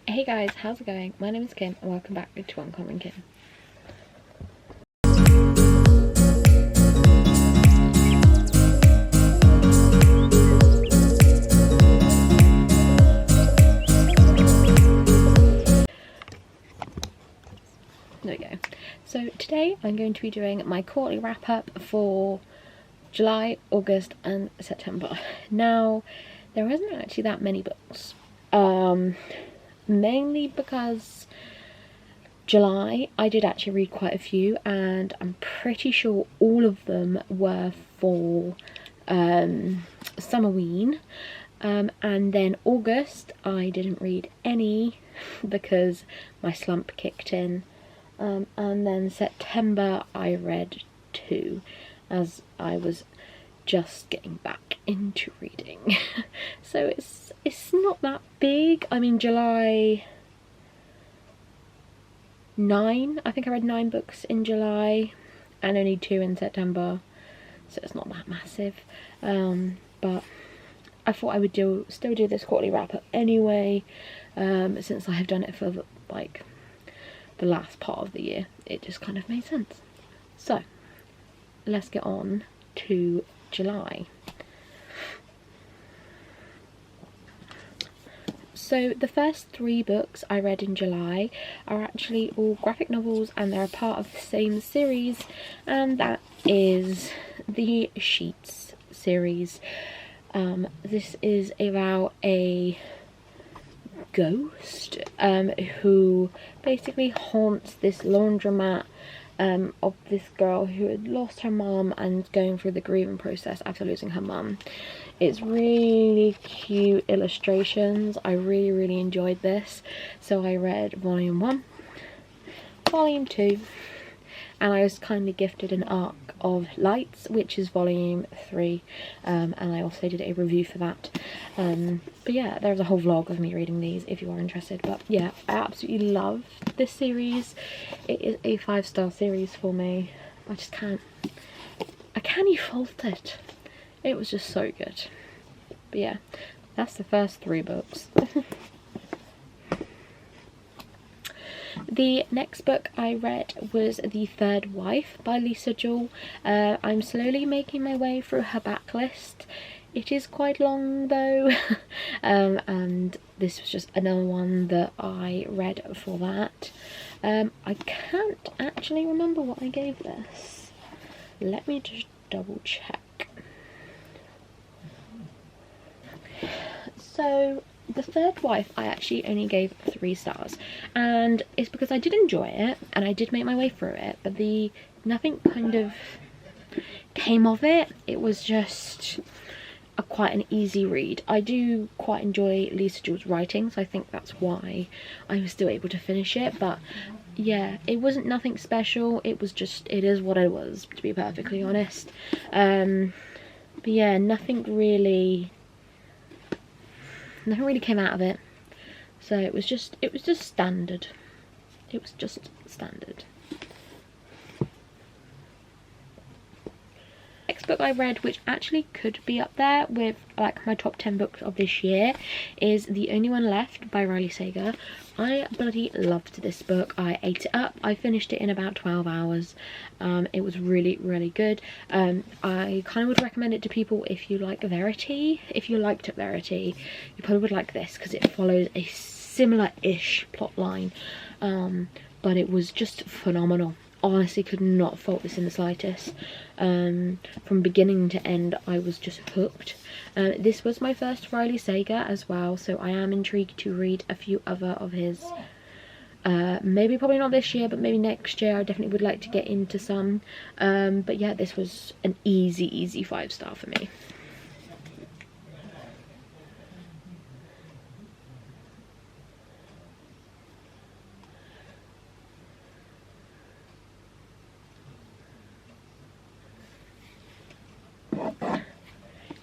Hey guys, how's it going? My name is Kim and welcome back to Uncommonkim. There we go. So today I'm going to be doing my quarterly wrap up for July, August and September. Now, there isn't actually that many books. Mainly because July I did actually read quite a few, and I'm pretty sure all of them were for Summerween. And then August I didn't read any because my slump kicked in. And then September I read 2 as I was just getting back into reading. So it's not that big. I mean, July 9, I think I read 9 books in July and only 2 in September, so it's not that massive. But I thought I would still do this quarterly wrap up anyway, since I have done it for like the last part of the year. It just kind of made sense. So let's get on to July. So the first 3 books I read in July are actually all graphic novels, and they're a part of the same series, and that is the Sheets series. This is about a ghost who basically haunts this laundromat of this girl who had lost her mum and going through the grieving process after losing her mum. It's really cute illustrations. I really enjoyed this. So I read volume 1, volume 2, and I was kindly gifted an Arc of Lights, which is volume 3, and I also did a review for that. But yeah, there's a whole vlog of me reading these if you are interested. But yeah, I absolutely love this series. It is a 5-star series for me. I can't fault it. It was just so good. But yeah, that's the first 3 books. The next book I read was The Third Wife by Lisa Jewell. I'm slowly making my way through her backlist. It is quite long though, and this was just another one that I read for that. I can't actually remember what I gave this. Let me just double check. So The Third Wife I actually only gave 3 stars, and it's because I did enjoy it and I did make my way through it, but nothing kind of came of it. It was just quite an easy read. I do quite enjoy Lisa Jewell's writing, so I think that's why I was still able to finish it. But yeah, it wasn't nothing special. It was just, it is what it was, to be perfectly honest. But yeah, nothing really came out of it, so it was just standard. It was just standard. Next book I read, which actually could be up there with like my top 10 books of this year, is The Only One Left by Riley Sager. I bloody loved this book. I ate it up. I finished it in about 12 hours. It was really good. I kind of would recommend it to people if you like Verity. If you liked Verity, you probably would like this because it follows a similar-ish plot line, but it was just phenomenal. Honestly, could not fault this in the slightest. From beginning to end, I was just hooked. This was my first Riley Sager as well, so I am intrigued to read a few other of his. Probably not this year, but maybe next year. I definitely would like to get into some. But yeah, this was an easy 5-star for me.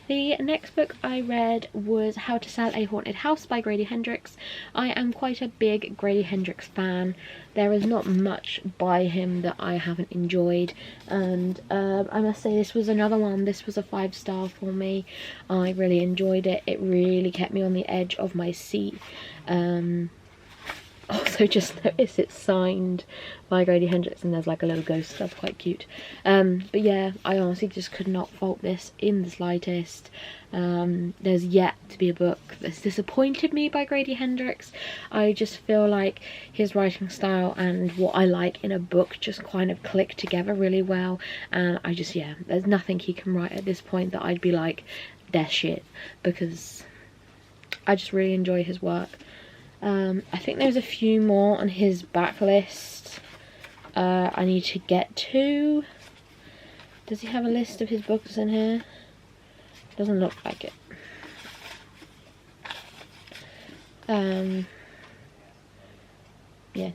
The next book I read was How to Sell a Haunted House by Grady Hendrix. I am quite a big Grady Hendrix fan. There is not much by him that I haven't enjoyed, and I must say this was another one. This was a 5-star for me. I really enjoyed it. It really kept me on the edge of my seat. also just noticed it's signed by Grady Hendrix and there's like a little ghost. That's quite cute. But yeah, I honestly just could not fault this in the slightest. There's yet to be a book that's disappointed me by Grady Hendrix. I just feel like his writing style and what I like in a book just kind of click together really well, and I just, yeah, there's nothing he can write at this point that I'd be like, they're shit, because I just really enjoy his work. I think there's a few more on his backlist I need to get to. Does he have a list of his books in here? Doesn't look like it. Yeah,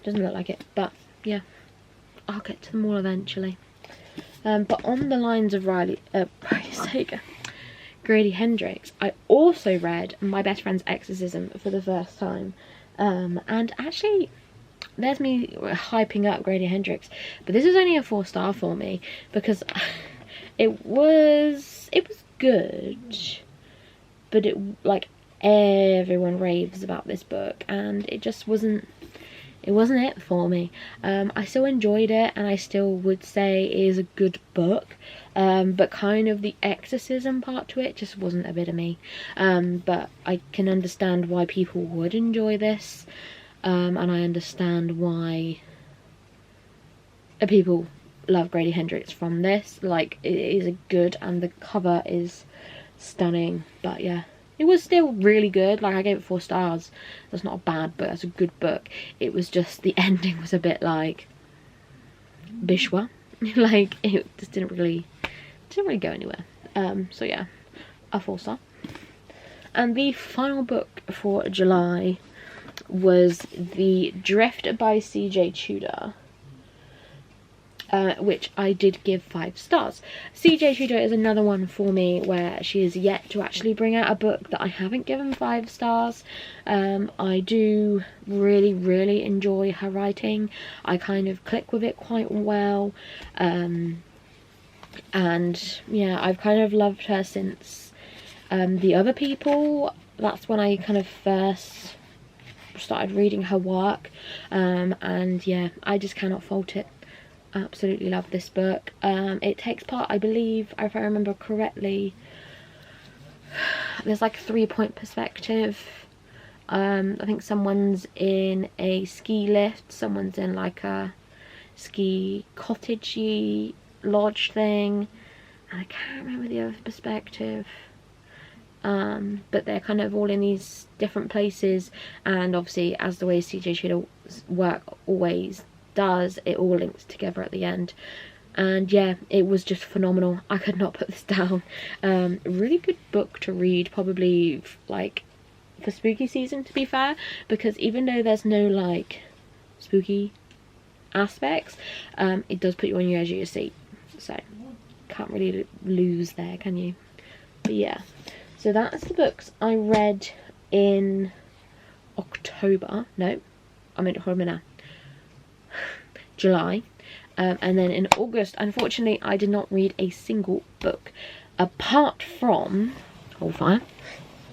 doesn't look like it, but yeah, I'll get to them all eventually. But on the lines of Riley Sager, Grady Hendrix, I also read My Best Friend's Exorcism for the first time. And actually, there's me hyping up Grady Hendrix, but this is only a 4-star for me because it was good, but it, like, everyone raves about this book and it just wasn't it for me. I still enjoyed it and I still would say it is a good book, but kind of the exorcism part to it just wasn't a bit of me. But I can understand why people would enjoy this, and I understand why people love Grady Hendrix from this. Like, it is a good, and the cover is stunning. But yeah, it was still really good. Like, I gave it 4 stars. That's not a bad book, that's a good book. It was just the ending was a bit like Bishwa. Like, it just didn't really go anywhere. So yeah, a 4-star. And the final book for July was The Drift by CJ Tudor, which I did give 5 stars. CJ Tudor is another one for me where she is yet to actually bring out a book that I haven't given 5 stars. I do really enjoy her writing. I kind of click with it quite well. And yeah, I've kind of loved her since The Other People. That's when I kind of first started reading her work. And yeah, I just cannot fault it. Absolutely love this book. It takes part, I believe, if I remember correctly, there's like a 3-point perspective. I think someone's in a ski lift, someone's in like a ski cottage-y lodge thing, and I can't remember the other perspective. But they're kind of all in these different places, and obviously, as the way CJ Tudor's work always does, it all links together at the end. And yeah, it was just phenomenal. I could not put this down. Really good book to read, probably like for spooky season, to be fair, because even though there's no like spooky aspects, it does put you on your edge of your seat, so can't really lose there, can you? But yeah, so that's the books I read in October. No, I'm in October now. July. And then in August, unfortunately, I did not read a single book apart from Hold Fire,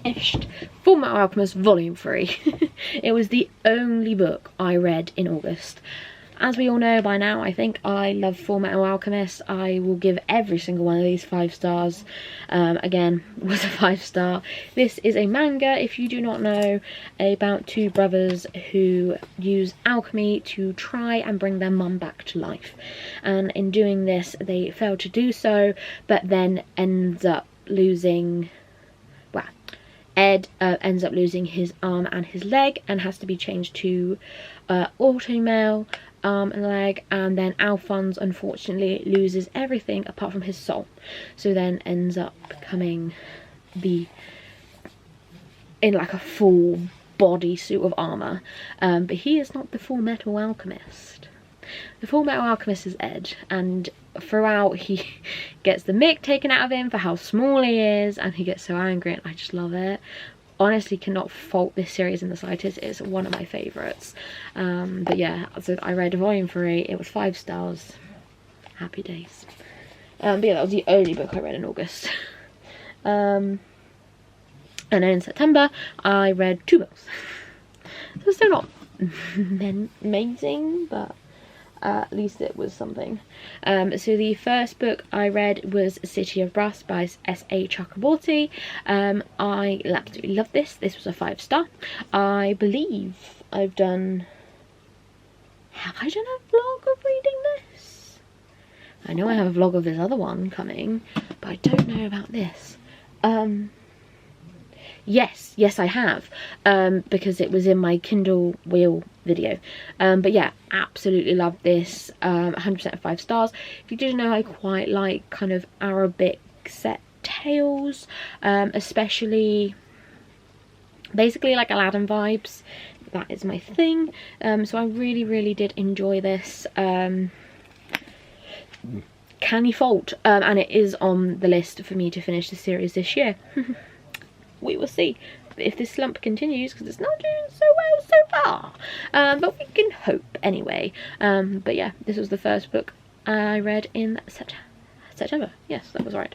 Fullmetal Alchemist Volume 3. It was the only book I read in August. As we all know by now, I think I love Fullmetal Alchemist. I will give every single one of these 5 stars. Again, was a 5-star. This is a manga, if you do not know, about 2 brothers who use alchemy to try and bring their mum back to life. And in doing this, they fail to do so, but then ends up losing... Well, Ed ends up losing his arm and his leg and has to be changed to auto-male arm and leg, and then Alphonse unfortunately loses everything apart from his soul, so then ends up becoming in like a full body suit of armor, but he is not the Full Metal Alchemist. The Full Metal Alchemist is Ed, and throughout he gets the mick taken out of him for how small he is, and he gets so angry, and I just love it. Honestly, cannot fault this series in the slightest. It's one of my favourites. But yeah, so I read Volume 3. It was 5 stars. Happy days. But yeah, that was the only book I read in August. And then in September, I read 2 books. So still not amazing, but at least it was something. So the first book I read was City of Brass by S.A. Chakraborty. I absolutely loved this. This was a 5-star. I believe I've done... Have I done a vlog of reading this? I know I have a vlog of this other one coming, but I don't know about this. Yes I have, because it was in my Kindle wheel video. But yeah, absolutely love this. 100% 5 stars. If you didn't know, I quite like kind of Arabic set tales, especially basically like Aladdin vibes. That is my thing. So I really did enjoy this. Canny Fault, and it is on the list for me to finish the series this year. We will see if this slump continues, because it's not doing so well so far, but we can hope anyway. But yeah, this was the first book I read in September. Yes, that was right.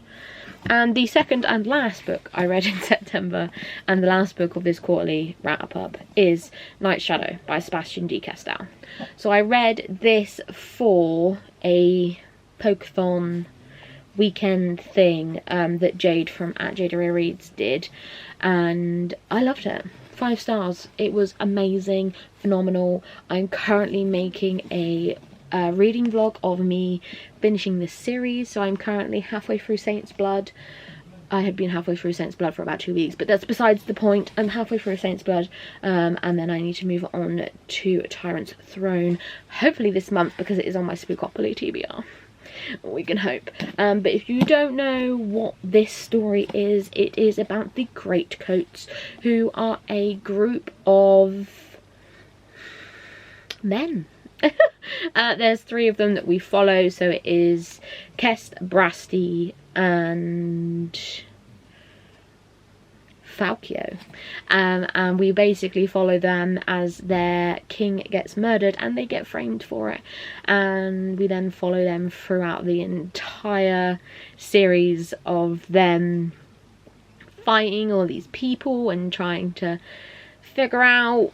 And the second and last book I read in September, and the last book of this quarterly wrap-up, is Night Shadow by Sebastian D. Castel. So I read this for a Pokeathon weekend thing that Jade from @JadeReads did, and I loved it. 5 stars. It was amazing, phenomenal. I'm currently making a reading vlog of me finishing this series, so I'm currently halfway through Saint's Blood. I had been halfway through Saint's Blood for about 2 weeks, but that's besides the point. I'm halfway through Saint's Blood, and then I need to move on to Tyrant's Throne, hopefully this month, because it is on my Spookopoly TBR. We can hope. But if you don't know what this story is, it is about the Greatcoats, who are a group of men. There's 3 of them that we follow, so it is Kest, Brasti, and Falcio, and we basically follow them as their king gets murdered and they get framed for it, and we then follow them throughout the entire series of them fighting all these people and trying to figure out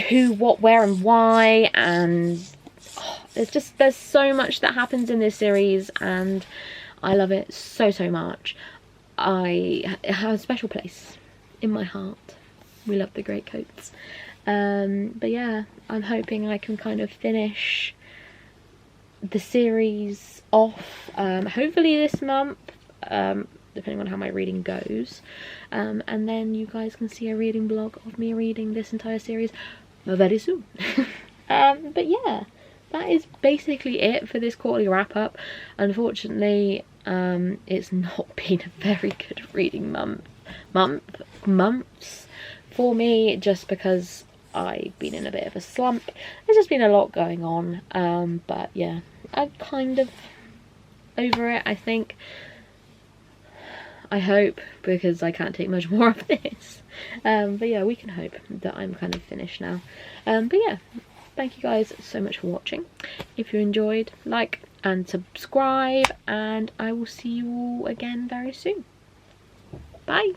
who, what, where and why. And there's so much that happens in this series, and I love it so much. It has a special place in my heart. We love the Greatcoats. But yeah, I'm hoping I can kind of finish the series off, hopefully this month, depending on how my reading goes, and then you guys can see a reading vlog of me reading this entire series very soon. But yeah, that is basically it for this quarterly wrap up. Unfortunately, it's not been a very good reading months for me, just because I've been in a bit of a slump. There's just been a lot going on, but yeah, I'm kind of over it, I think. I hope, because I can't take much more of this. But yeah, we can hope that I'm kind of finished now. But yeah, thank you guys so much for watching. If you enjoyed, like and subscribe, and I will see you all again very soon. Bye.